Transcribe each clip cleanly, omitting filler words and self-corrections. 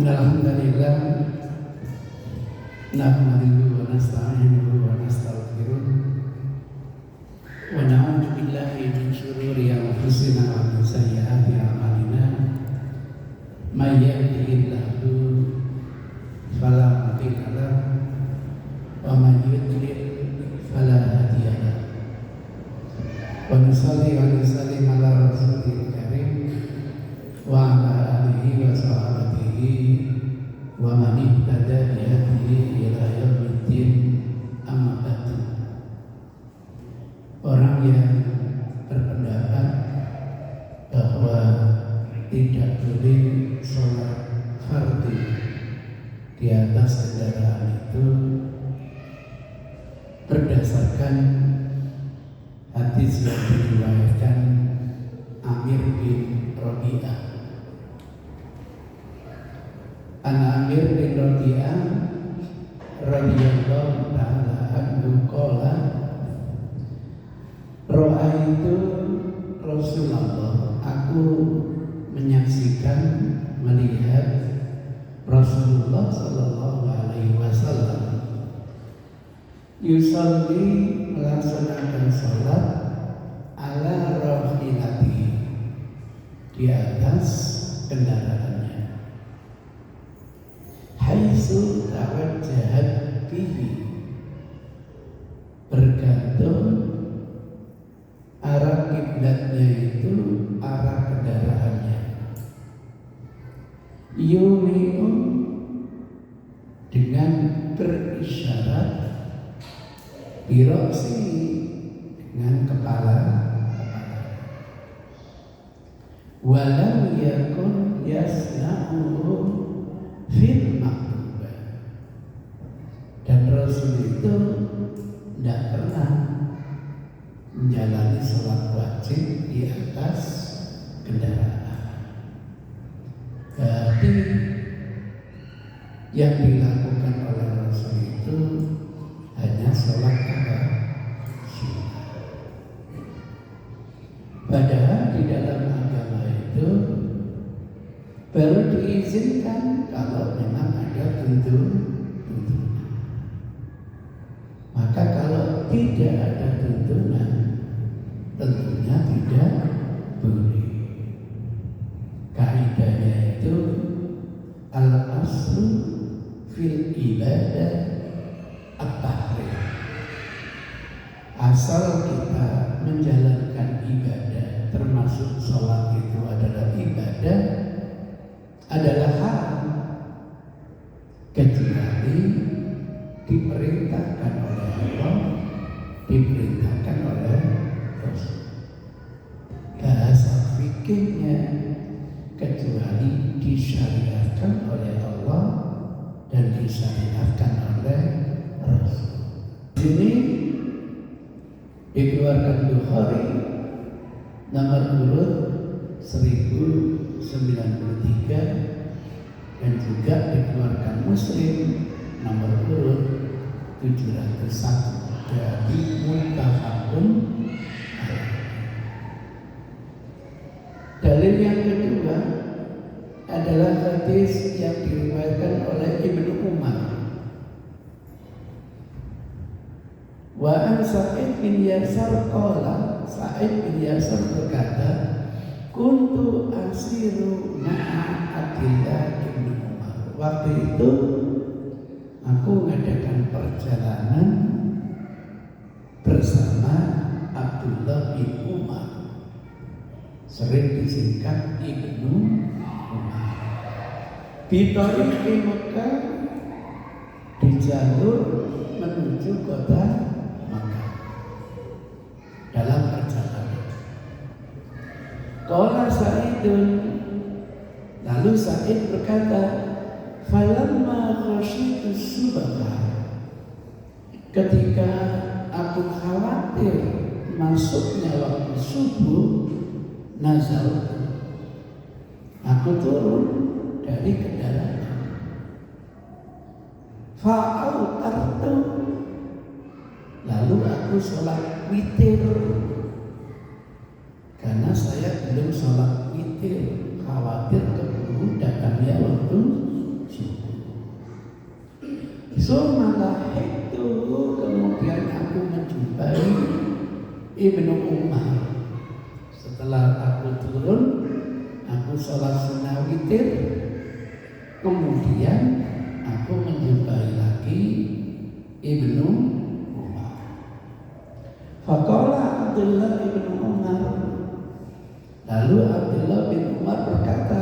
Alhamdulillah nahmaduhu wa nasta'inuhu wa nastaghfiruh wa na'udzu billahi min shururi anfusina wa min sayyiati a'malina may yahdihillahu fala mudilla lahu wa man yudlil fala hadiya lahu wa nusalli wa nusallim ala rasulil karim wa ala alihi wa sahbihi wa man ihtada bi hadihi ila yaumiddin. Amma ba'du. Orang yang berpendapat bahwa tidak boleh sholat fardu di atas kendaraan itu berdasarkan hadis yang diriwayatkan Amir bin Rabi'ah. Amir bin Rabi'ah radhiyallahu ta'ala anhu qala ra'aitu Rasulullah, aku menyaksikan, melihat Rasulullah sallallahu alaihi wasallam yusalli, melaksanakan salat ala rahilati, di atas kendaraannya, haitsu tawajjahat bihi, bergantung arah kiblatnya itu arah kendaraannya, yumi'u, dengan berisyarat, biroksi, dengan kepala, walam yakun yasna'uhu fil maktubah, dan Rasul itu tidak pernah menjalani sholat wajib di atas kendaraan. Berarti yang dilakukan oleh Rasul itu hanya sholat sunnah. Padahal di dalam agama itu baru diizinkan kalau memang ada tuntunan. Maka kalau tidak ada tuntunan, tentunya tidak boleh. Kaidahnya itu al-aslu fil ibadah at-tahrim. Asal kita menjalankan ibadah, termasuk sholat itu adalah ibadah, adalah haram, kecuali diperintahkan oleh Allah, diperintahkan oleh Rasul. Bahasa fikihnya, kecuali disyariatkan oleh Allah dan disyariatkan oleh Rasul. Ini dikeluarkan Bukhari nomor urut 1093 dan juga dikeluarkan Muslim nomor urut 701 dari muttafaqun alaih. Dalil yang kedua adalah hadis yang diriwayatkan oleh Ibnu Umar. Wa an Sa'id bin Yasar qala, Sa'id bin Yasar berkata, kuntu asiru ma'a Abdillah bin Umar. Waktu itu aku mengadakan perjalanan bersama Abdullah bin Umar, sering disingkat Ibnu Umar. Bitariq di Mekah, di jalur menuju kota Mekah dalam perjalanan. Qala Sa'idun, lalu Sa'id berkata, falamma khasyitu subha, ketika aku khawatir masuknya waktu subuh, nazar, aku turun dari kendaraan. Fa'autartu, lalu aku sholat witir, karena saya belum sholat witir, khawatir keburu datangnya waktu Ibnu Umar. Setelah aku turun, aku sholat sunnah witir, kemudian aku menjumpai lagi Ibnu Umar. Faqala Abdullah ibnu Umar. Lalu Abdullah bin Umar berkata,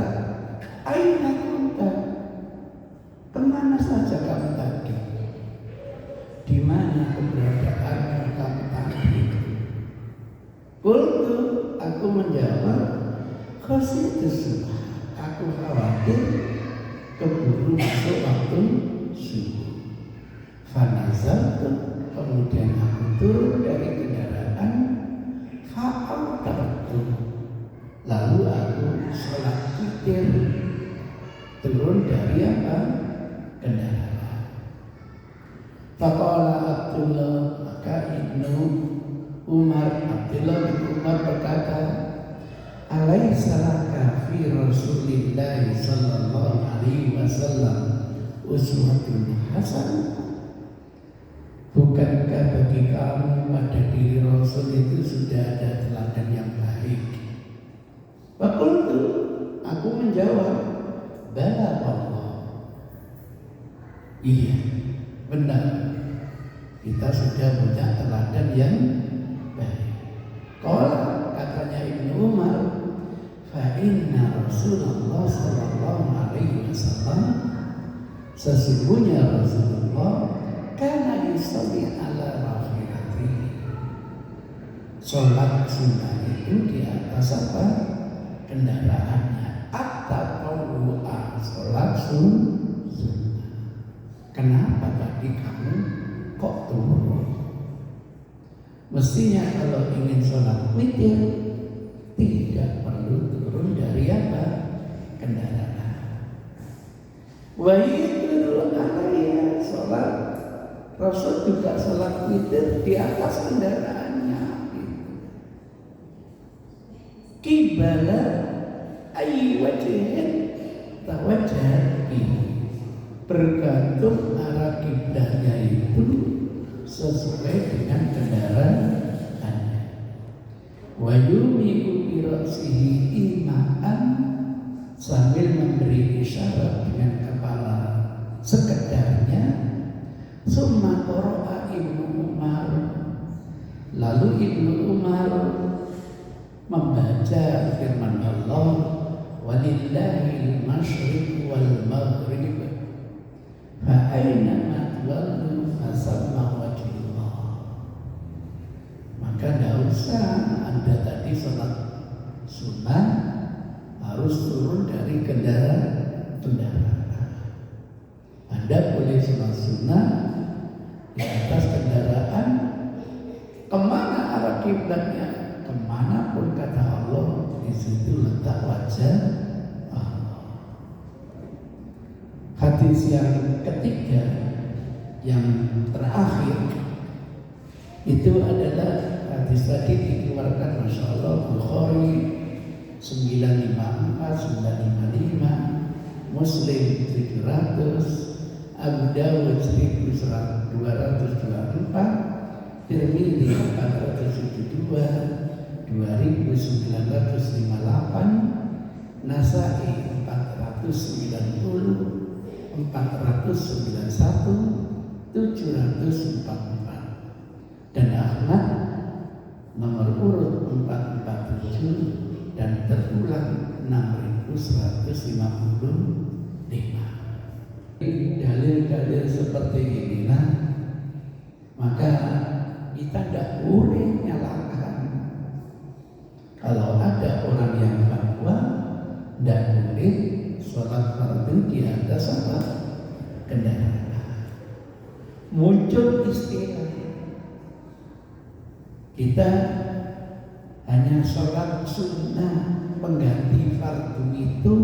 "Aina kunta? Kemana saja kamu tadi? Di mana keberadaanmu kamu tadi?" Qultu, aku menjawab, "Khasyitu subh." Aku khawatir keburu masuk waktu subuh. Fanazaltu, kemudian aku turun dari kendaraan. Fa'autartu, lalu aku sholat witir, turun dari apa? Kendaraan. Faqala Abdullah, maka Ibnu Umar, Abdullah bin Umar berkata, "Alaisa laka fi Rasulillah sallallahu alaihi wasallam uswatun hasanah?" Bukankah bagi kamu pada diri Rasul itu sudah ada teladan yang baik? Faqultu, aku menjawab, "Bala wallah." Iya, benar. Kita sudah punya teladan yang baik. Qala, katanya Ibnu Umar, "Fa inna Rasulullah sallallahu alaihi wasallam, sesungguhnya Rasulullah kana yusalli ala rahilatihi." Sholat sunnah itu di atas apa? Kendaraannya. At-tatawwu'a, sholat sunnah. Kenapa tadi kamu kok turun? Mestinya kalau ingin sholat witir tidak perlu turun dari apa? Kendaraan. Wa yidul alaiya, sholat Rasul juga sholat witir di atas kendaraannya. Qibala ayyi wajhin tawajjahat bihi, bergantung arah kiblatnya itu sesuai dengan kendaraannya. Wa yumiku bi ra'sihi ima'an, sambil memberi isyarat dengan kepala sekedarnya. Summa qara'a Ibnu Umar, lalu Ibnu Umar membaca firman Allah, "Walillahil masyriq wal maghrib, fa aina ma tuwallu fasamma wajhullah." Maka tidak usah Anda tadi sholat sunnah harus turun dari kendaraan. Anda boleh sholat sunnah di atas kendaraan. Kemana arah kiblatnya? Kemanapun kata Allah, di situ letak wajah Allah. Hadis yang ketiga, yang terakhir, itu adalah hadis tadi dikeluarkan Masya Allah Bukhari 954, 955, Muslim 700, Abu Dawud 1224, Tirmidzi 472, 2958, Nasai 490, 491, 744, dan Ahmad nomor urut 447 dan terulang 6155. Dalil-dalil seperti inilah maka kita tidak boleh nyalakan. Kalau ada orang yang fatwa tidak boleh sholat fardu di atas apa? Kendaraan. Muncul istilah kita hanya sholat sunnah pengganti fardu itu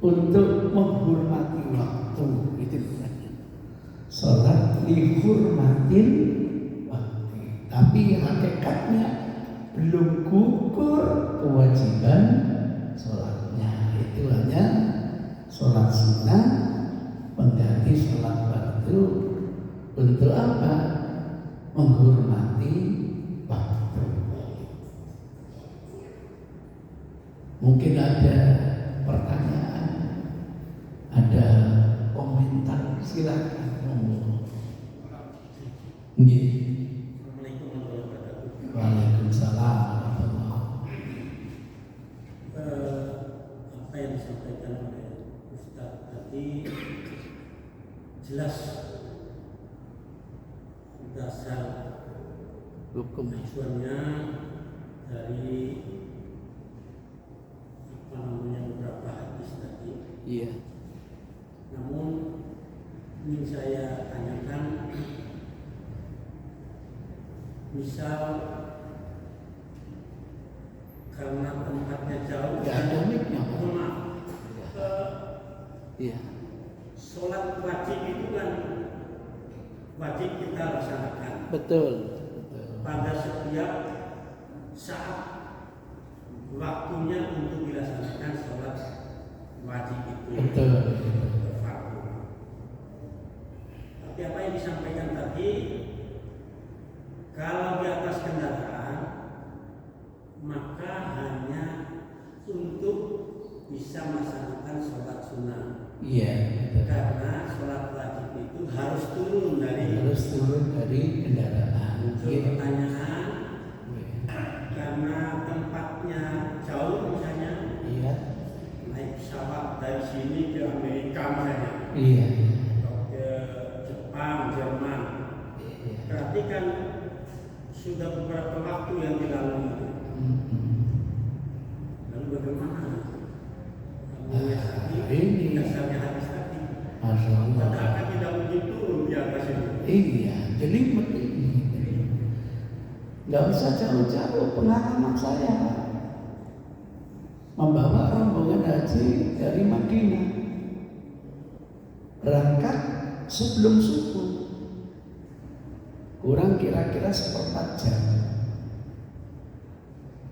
untuk menghormati waktu, itu sholat dihormatin waktu, tapi hakikatnya belum gugur kewajiban sholatnya. Itu hanya sholat sunnah pengganti sholat fardu untuk apa? Menghormati waktu. Mungkin ada pertanyaan, ada komentar, silakan. Nggih. Assalamualaikum warahmatullahi wabarakatuh. Waalaikumsalam warahmatullahi. Apa yang disampaikan oleh Ustaz tadi jelas dasar Hukum tujuannya dari beberapa hadis tadi. iya. Namun ingin saya tanyakan, misal karena tempatnya jauh Nggak ada mic-nya, Pak. maaf, Iya. sholat wajib itu kan wajib kita laksanakan Betul. pada setiap saat waktunya untuk dilaksanakan sholat wajib itu. Betul. Fardu. Tapi apa yang disampaikan tadi, kalau di atas kendaraan maka hanya untuk bisa melaksanakan sholat sunnah. Iya. Betul. Karena sholat wajib itu harus turun dari kendaraan. Muncul Iya. pertanyaan, karena tempatnya jauh misalnya, Iya. naik pesawat dari sini ke Amerika misalnya, Iya. atau ke Jepang, Jerman, Iya. berarti kan sudah beberapa waktu yang dilalui. Lalu bagaimana? Ini Dasarnya hadis tadi. Masya Allah. Padahal tidak mungkin turun di atas itu. Iya, jadi begini. Nggak usah jauh-jauh, pengalaman saya membawa rombongan haji dari Madinah, berangkat sebelum subuh, kurang kira-kira 1/4 jam.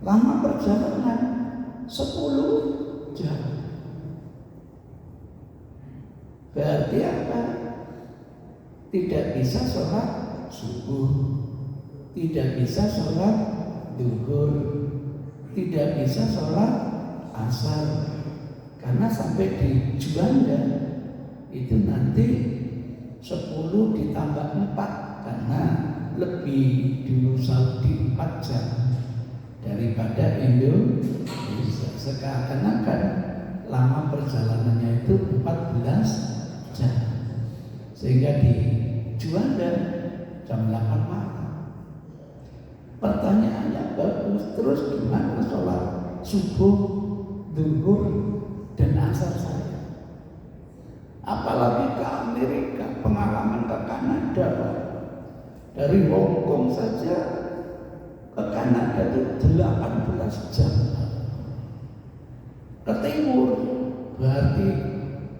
Lama perjalanan 10 jam. Berarti apa? Tidak bisa sholat subuh, tidak bisa sholat duhur, tidak bisa sholat asar, karena sampai di Juanda itu nanti 10 ditambah 4, karena lebih dulu Saudi 4 jam daripada Indonesia. Seakan-akan lama perjalanannya itu 14 jam, sehingga di Juanda jam 8 malam. Pertanyaannya bagus, terus gimana sholat subuh, duhur, dan asar saya? Apalagi ke Amerika, pengalaman ke Kanada, dari Hong Kong saja ke Kanada itu 18 jam. Ke timur berarti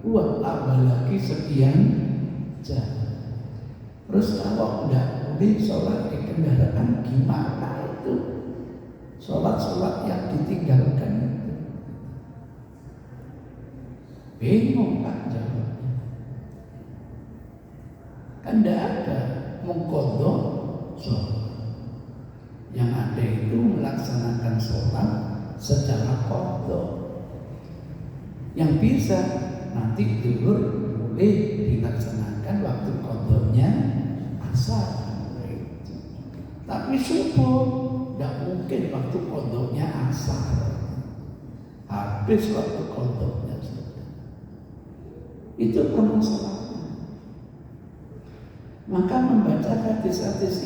tambah lagi sekian jam. Terus kalau tidak boleh sholat di kendaraan, gimana itu? Sholat-sholat yang ditinggalkan itu bingung kan jawabnya. Kan tidak ada mengkodok sholat. Yang ada itu melaksanakan sholat secara kodok. Yang bisa nanti duhur boleh dilaksanakan waktu kodoknya asar. Tapi subuh tidak mungkin waktu kodoknya asar. Habis waktu kodoknya sudah. Itu permasalahannya. Maka membaca hadis-hadis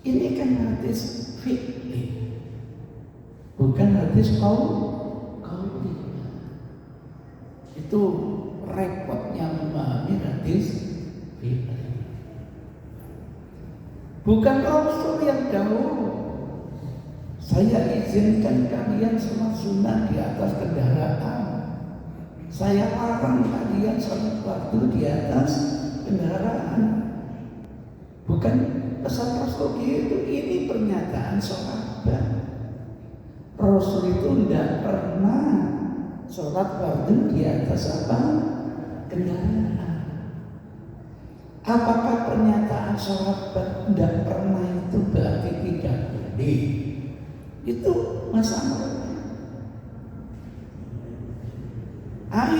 ini kan hadis fikih, bukan hadis qauli. Itu repotnya memahami hadis fikih. Bukan Rasul yang jauh. Saya izinkan kalian sholat sunnah di atas kendaraan. Saya larang kalian sholat waktu di atas kendaraan. Bukan pesan Rasul gitu. Ini pernyataan sahabat. Rasul itu tidak pernah sholat fardu di atas apa? Kendaraan. Apakah pernyataan sahabat tidak pernah itu berarti tidak boleh? Itu masalah.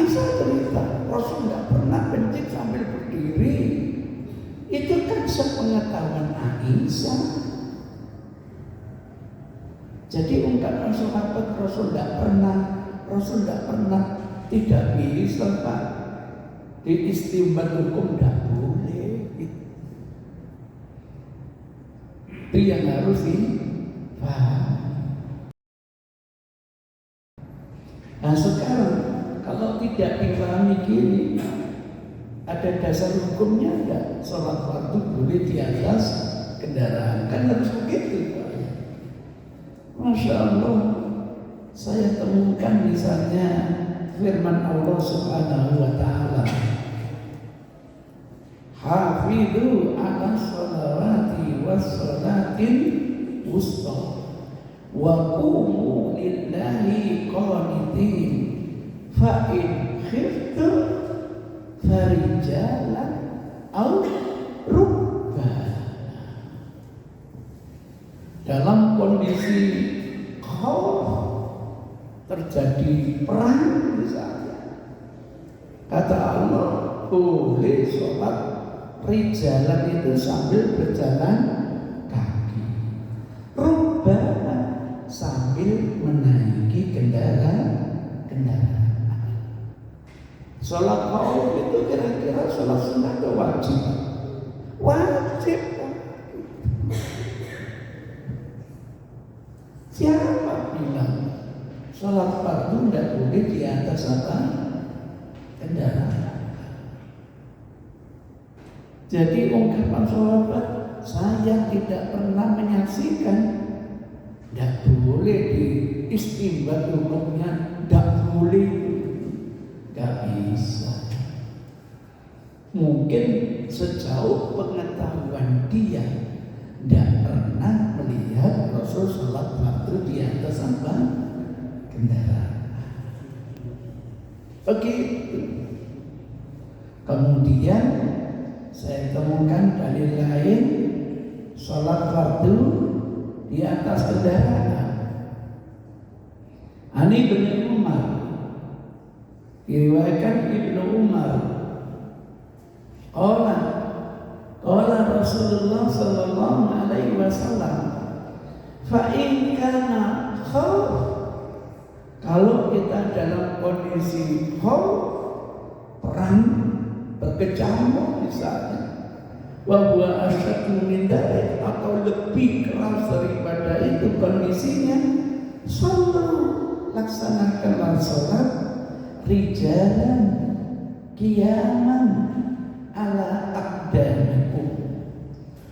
Aisyah cerita, Rasul nggak pernah kencing sambil berdiri. Itu kan sepengetahuan Aisyah. Jadi ungkapan sahabat Rasul nggak pernah, tidak bisa Pak. Di istimbat hukum nggak boleh. Itu yang harus dipahami. Nah sekarang kalau tidak dipahami gini, ada dasar hukumnya enggak? Sholat fardu boleh di atas kendaraan, kan harus begitu Pak. Masya Allah, saya temukan misalnya firman Allah Subhanahu wa Ta'ala, hafidhu ala sholawati was sholatil wusta wa qumu lillahi qanitin fa in khiftum farijalan aw rukbana. Dalam kondisi khauf, terjadi perang misalnya, kata Allah boleh sholat rijalan itu sambil berjalan kaki, rukbana sambil menaiki kendaraan. Sholat khauf itu kira-kira sholat sunnah atau wajib? Wajib. Siapa bilang sholat fardu tidak boleh di atas apa? Kendaraan. Jadi ungkapan sahabat, saya tidak pernah menyaksikan, tidak boleh di istimbat hukumnya, tidak boleh, tidak bisa. Mungkin sejauh pengetahuan dia tidak pernah melihat Rasul sholat fardu di atas apa? Kendaraan. Begitu. Kemudian saya temukan dalil lain, sholat fardu di atas kendaraan. Ani bin Umar, diriwayatkan Ibnu Umar, Qala Rasulullah sallallahu alaihi wasallam, fa in kana khauf, kalau kita dalam kondisi khauf, perang berkecamuk misalnya, wa huwa asyaddu min dzalik, atau lebih keras daripada itu kondisinya, laksanakanlah sholat rijalan qiyaman ala aqdamikum,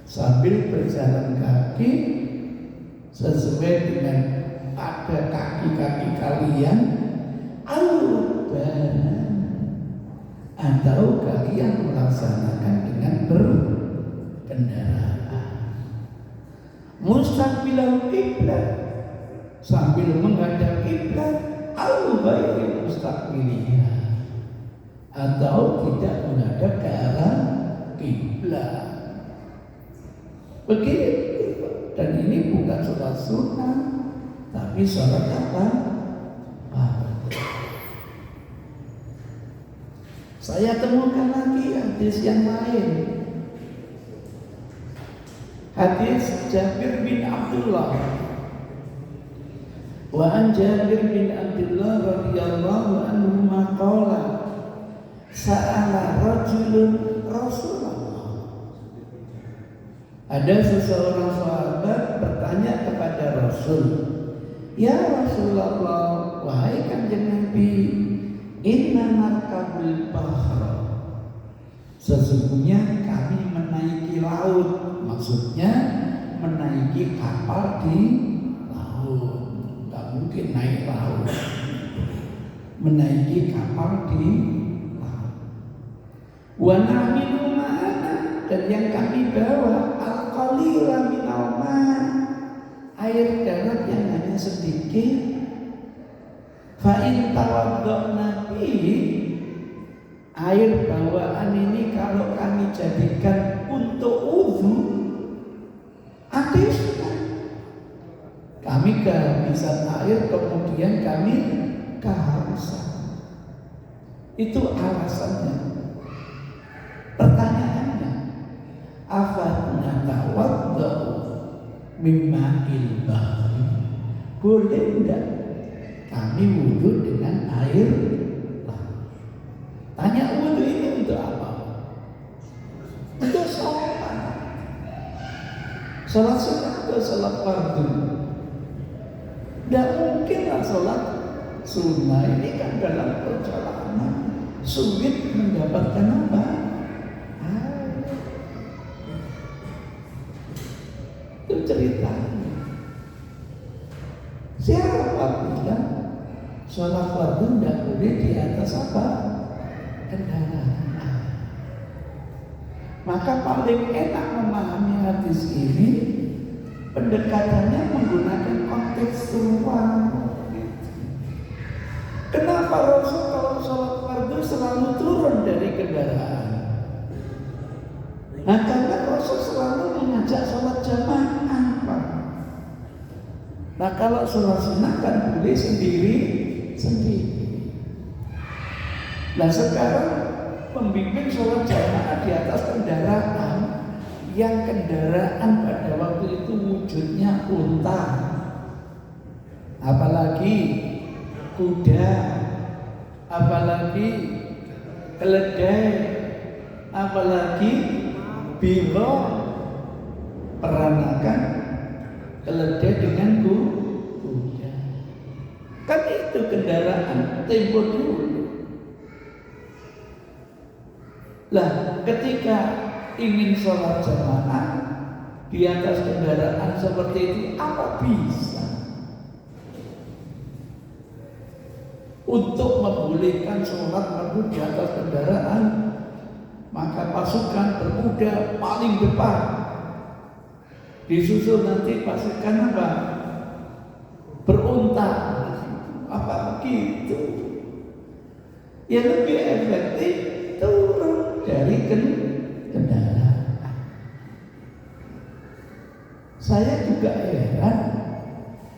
sambil berjalan kaki sesuai dengan pada kaki-kaki kalian, al-banan, atau kalian melaksanakan dengan berkendaraan, mustaqbilal qiblat, sambil menghadap kiblat, al-ghairi mustaqbiliha, atau tidak menghadap ke arah kiblat. Begitu. Dan ini bukan sholat sunnah, tapi sholat apa? Saya temukan lagi hadis yang lain. Hadis Jabir bin Abdullah. Wa an Jabir bin Abdullah radhiyallahu anhu maqala sa'ala rajulun Rasulullah. Ada seseorang sahabat bertanya kepada Rasul, "Ya Rasulullah, wahai Kanjeng Nabi, inna markabul bahr, sesungguhnya kami menaiki laut." Maksudnya menaiki kapal di laut. Tidak mungkin naik laut, menaiki kapal di laut. Wa nahmilu ma'ana, dan yang kami bawa al-qalila minal ma', air darat yang hanya sedikit. Fa in tawadda'na bihi, air bawaan ini kalau kami jadikan untuk wudu, hadiskan. Kami kehabisan air, kemudian kami kehausan. Itu alasannya. Pertanyaannya, afatna tawaddau mimma bahri? Boleh enggak kami wudhu dengan air laut? Tanya wudhu ini untuk apa? Untuk sholat. Sholat sunnah atau sholat fardu? Tidak mungkinlah sholat sunnah ini kan dalam perjalanan sulit mendapatkan apa? Air. Itu ceritanya. Siapa bilang sholat fardu tidak boleh di atas apa? Kendaraan. Maka paling enak memahami hadis ini, pendekatannya menggunakan kontekstual. Kenapa Rasul kalau sholat fardu selalu turun dari kendaraan? Nah, karena Rasul selalu mengajak sholat jamaah, Pak. Nah, kalau sholat sunnah kan boleh sendiri. Nah, sekarang pembimbing sholat jamaah di atas kendaraan, yang kendaraan pada waktu itu wujudnya unta, apalagi kuda, apalagi keledai, apalagi biro, peranakan keledai dengan kuda. Kan itu kendaraan tempo dulu. Lah, ketika ingin sholat jamaah di atas kendaraan seperti itu, apa bisa? Untuk membolehkan sholat fardu di atas kendaraan, maka pasukan berkuda paling depan, disusul nanti pasukan apa? Berunta. Apa begitu? Yang lebih efektif turun dari kendaraan. Saya juga heran,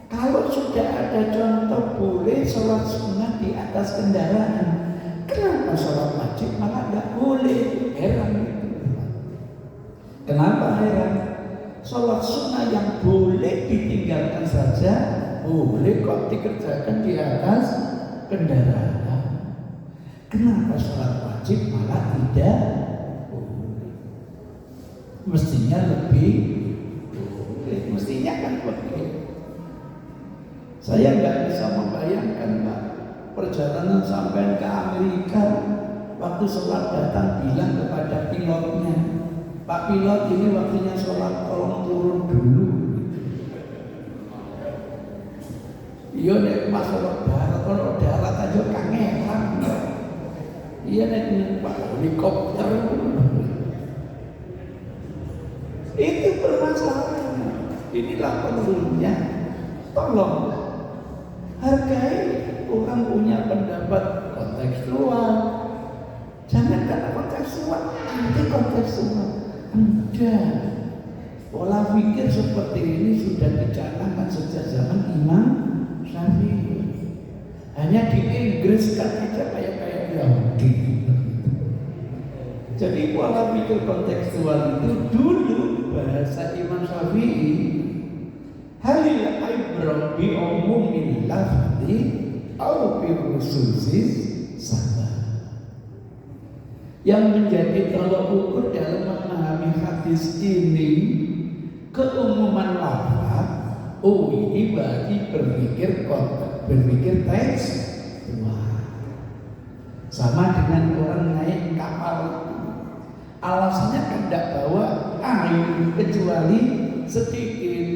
kalau sudah ada contoh boleh sholat sunnah di atas kendaraan, kenapa sholat wajib malah nggak boleh? Heran itu. Kenapa heran? Sholat sunnah yang boleh ditinggalkan saja boleh kok dikerjakan di atas kendaraan. Kenapa sholat wajib malah tidak boleh? Mestinya lebih boleh. Mestinya kan begitu. Saya nggak bisa membayangkan, Pak, perjalanan sampai ke Amerika, waktu sholat datang bilang kepada pilotnya, Pak pilot, ini waktunya sholat, tolong turun dulu. Iya nek pas sholat darat, kalau darat aja kangelan. Iya nek numpak helikopter. Itu permasalahannya. Inilah perlunya. Tolong hargai orang punya pendapat kontekstual. Jangan kata kontekstual, anti kontekstual. Enggak. Pola pikir seperti ini sudah dicanangkan sejak zaman Imam Syafi'i. Hanya di Inggris kan aja kayak Yahudi. Jadi pola pikir kontekstual itu dulu bahasa Imam Syafi'i, halil ibrah bi umumil lafzi au bi khususis sabab. Yang menjadi tolak ukur dalam memahami hadis ini keumuman lafaz. Oh, ini berarti berpikir teks. Wah, sama dengan orang naik kapal. Alasannya kan tidak bawa air kecuali sedikit.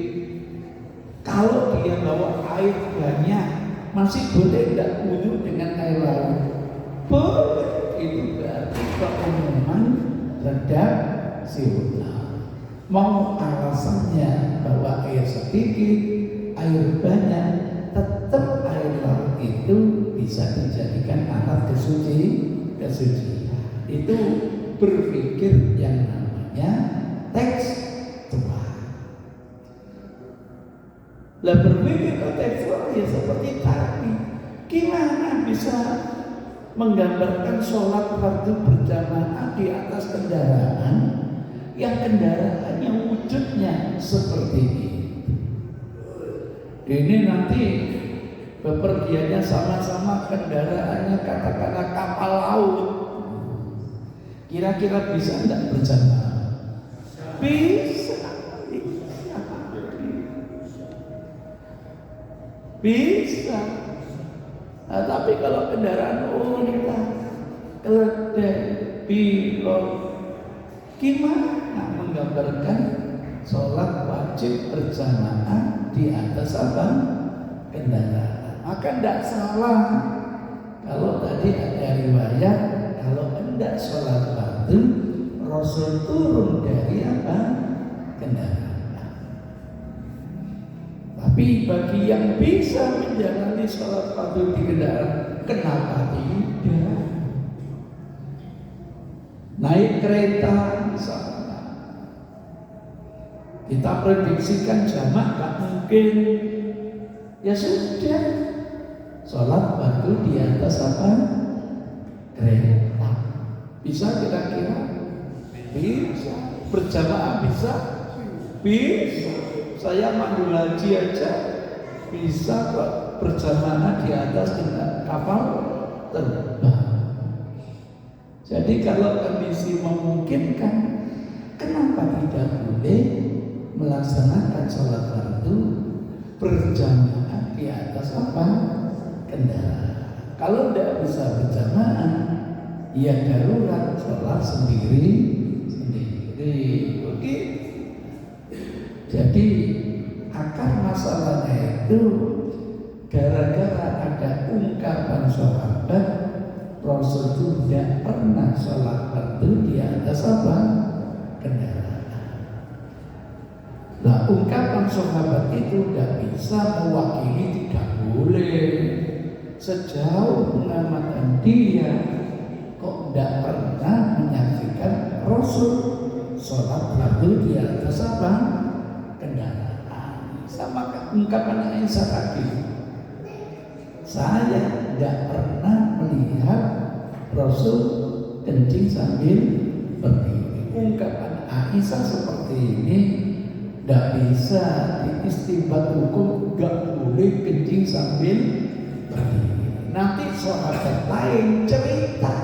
Kalau dia bawa air banyak, masih boleh tidak wudhu dengan air laut? Boleh. Itu berarti keumuman redaksiunal. Mau alasannya bahwa air sedikit, air banyak, tetap air laut itu bisa dijadikan alat kesucian. Itu berpikir yang namanya tekstual. Lah berpikir tekstual ya seperti tadi. Gimana bisa menggambarkan sholat fardu berjamaah di atas kendaraan yang kendaraannya wujudnya seperti ini. Ini nanti bepergiannya sama-sama kendaraannya katakanlah kapal laut. Kira-kira bisa enggak berjamaah? Bisa. Bisa. Nah, tapi kalau kendaraan unta, keledai, pilot, gimana menggambarkan sholat wajib berjamaah di atas apa? Kendaraan. Maka tidak salah kalau tadi ada riwayat kalau hendak sholat fardu Rasul turun dari apa? Kendaraan. Tapi bagi yang bisa menjalani sholat fardu di kendaraan, kenapa tidak? Naik kereta misalnya, kita prediksikan jamak tak mungkin, ya sudah, sholat fardu di atas apa? Kereta. Bisa kira-kira? Bisa. Berjamaah bisa? Bisa. Saya mandul haji aja bisa kok berjamaah di atas kapal terbang. Jadi kalau kondisi memungkinkan, kenapa tidak boleh melaksanakan sholat fardu berjamaah di atas apa? Kendaraan. Kalau tidak bisa berjamaah, ya darurat sholat sendiri. Oke. Jadi akar masalahnya itu gara-gara ada ungkapan sahabat Rasul itu tidak pernah sholat fardu di atas apa? Kendaraan. Nah, ungkapan sahabat itu tidak bisa mewakili tidak boleh. Sejauh pengamatan dia kok tidak pernah menyaksikan Rasul sholat fardu di atas apa? Kendaraan. Sama ungkapan Aisyah tadi, saya tidak pernah melihat Rasul kencing sambil berdiri. Ungkapan Aisyah seperti ini tidak bisa diistimbat hukum, tidak boleh kencing sambil berdiri. Nanti sahabat lain cerita,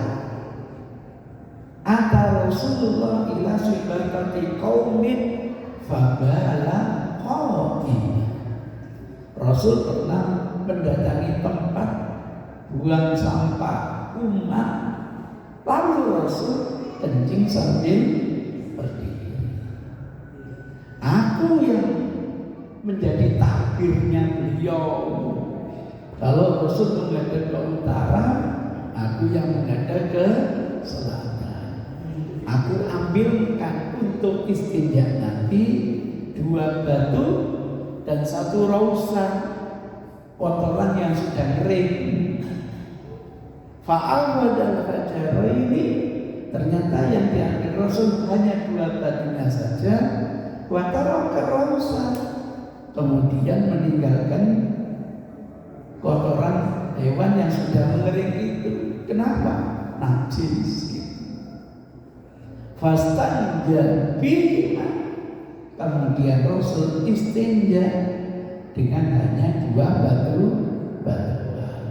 ada Rasulullah ila syibakati qaumin fabala qawmi. Rasul pernah mendatangi tempat buang sampah umat, lalu Rasul kencing sambil berdiri. Aku yang menjadi takbirnya beliau. Kalau Rasul menghadap ke utara, aku yang menghadap ke selatan. Aku ambilkan untuk istinja nanti 2 batu dan 1 rausan kotoran yang sudah kering. Fa'awadal fajara ini ternyata yang diambil Rasul hanya 2 batunya saja. Wataraka rausan, kemudian meninggalkan kotoran hewan yang sudah mengering itu. Kenapa? Najis. Fastanja bima, kemudian Rasul istinja dengan hanya 2 batu.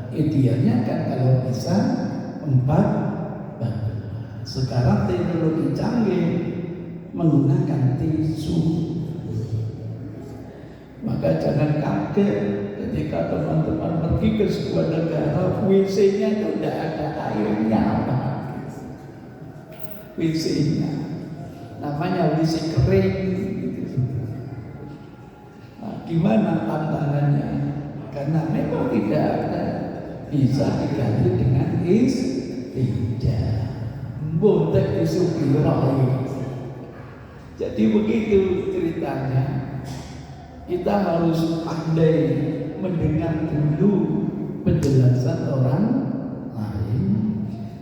Idealnya kan kalau bisa 4 batu. Sekarang teknologi canggih menggunakan tisu. Maka jangan kaget ketika teman-teman pergi ke sebuah negara, WC-nya itu tidak ada airnya. WC-nya namanya WC kering. Nah, gimana tantangannya? Karena memang tidak ada, bisa diganti dengan istinja. Bontek disubiroi. Jadi begitu ceritanya. Kita harus pandai mendengar dulu penjelasan orang lain.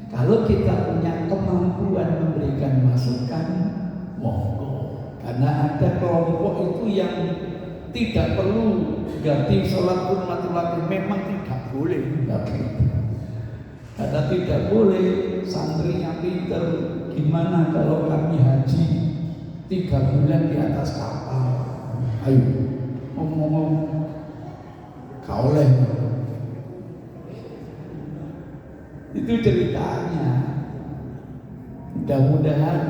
Kalau kita punya kemampuan memberikan masukan, monggo. Karena ada kelompok itu yang tidak perlu ganti sholat sunnatul wajib, memang tidak boleh. Karena tidak boleh santri yang pinter. Gimana kalau kami haji 3 bulan di atas kapal? Ayo, ngomong-ngomong, kau oleh. Itu ceritanya. Mudah-mudahan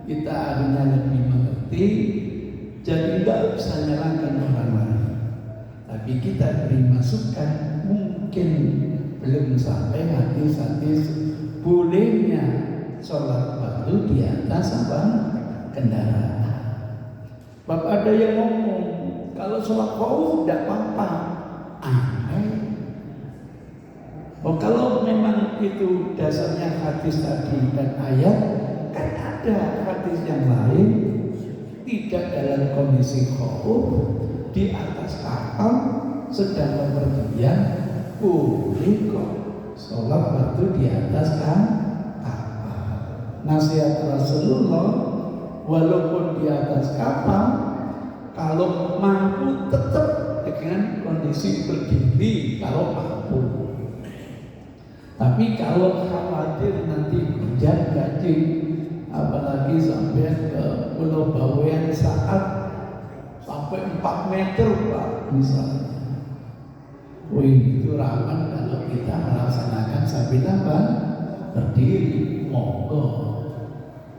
kita akhirnya lebih mengerti. Jadi tidak usah nyalahkan orang lain, tapi kita beri masukan. Mungkin belum sampai hadis-hadis bolehnya sholat fardu di atas apa? Kendaraan. Bapak ada yang ngomong kalau sholat khauf tidak apa-apa. Aneh. Oh, kalau memang itu dasarnya hadis tadi dan ayat, kan ada hadis yang lain tidak dalam kondisi khauf di atas kapal sedang bepergian boleh kok sholat fardu di atas kapal. Nasihat Rasulullah, walaupun di atas kapal, kalau mampu tetap dengan kondisi berdiri kalau mampu. Tapi kalau khawatir nanti hujan gajing, apalagi sampai ke Pulau Bawean saat sampai 4 meter Pak misalnya. Wih, itu rawan kalau kita melaksanakan sambil apa? Berdiri, monggo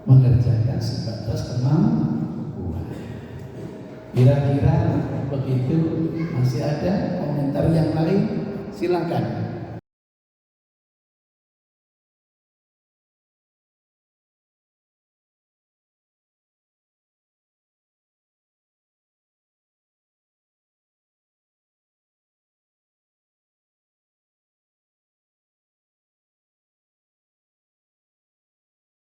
mengerjakan sebatas kemampuan. Kira-kira begitu. Masih ada komentar yang lain? Silakan.